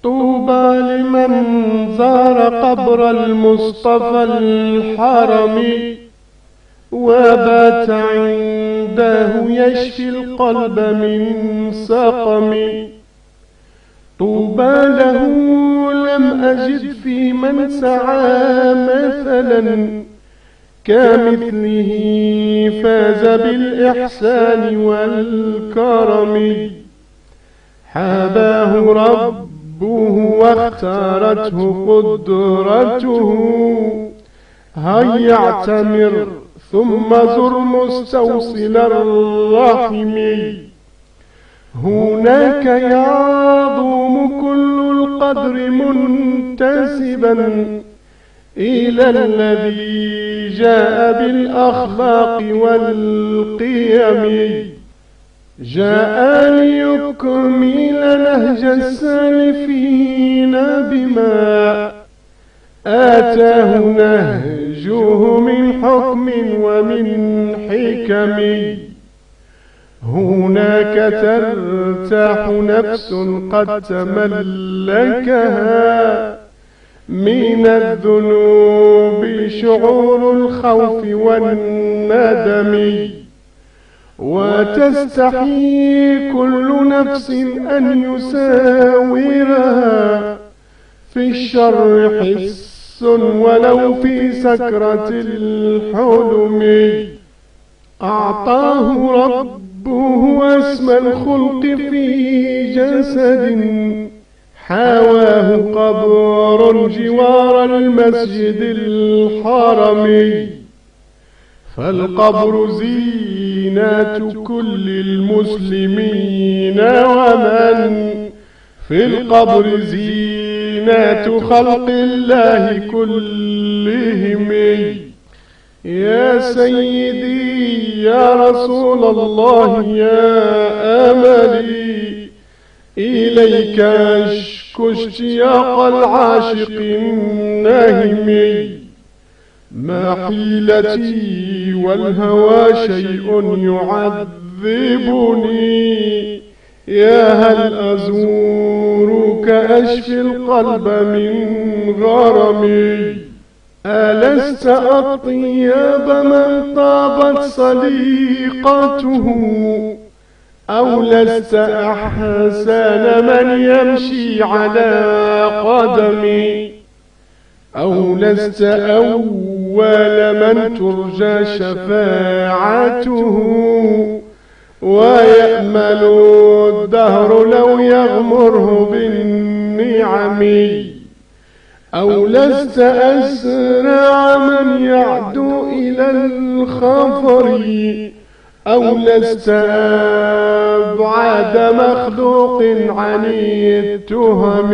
طوبى لمن زار قبر المصطفى الحرم وبات عنده يشفي القلب من سقم. طوبى له لم أجد في من سعى مثلا كمثله فاز بالإحسان والكرم. حاباه ربه واختارته قدرته. هيا اعتمر ثم زر مستوصل الرحم. هناك يعظم كل القدر منتسبا إلى الذي جاء بالأخلاق والقيم. جاء ليكمل نهج السالفين بما آتاه نهجه من حكم ومن حكم. هناك ترتاح نفس قد تملكها من الذنوب شعور الخوف والندم. وتستحي كل نفس أن يساورها في الشر حس ولو في سكرة الحلم. أعطاه ربه أسمى الخلق في جسد حواه قبر جوار المسجد الحرم. فالقبر زينات كل المسلمين ومن في القبر زينات خلق الله كلهم. يا سيدي يا رسول الله يا أملي إليك أشكو اشتياق العاشق الناهم. ما حيلتي والهوى شيء يعذبني. يا هل أزورك أشفي القلب من غرمي. ألست أطيب من طابت صديقته أو لست أحسن من يمشي على قدمي أو لست أول من ترجى شفاعته ويأمل الدهر لو يغمره بالنعم. أو لست أسرع من يعدو إلى الخفر أو لست أبعد مخلوق عن التهم.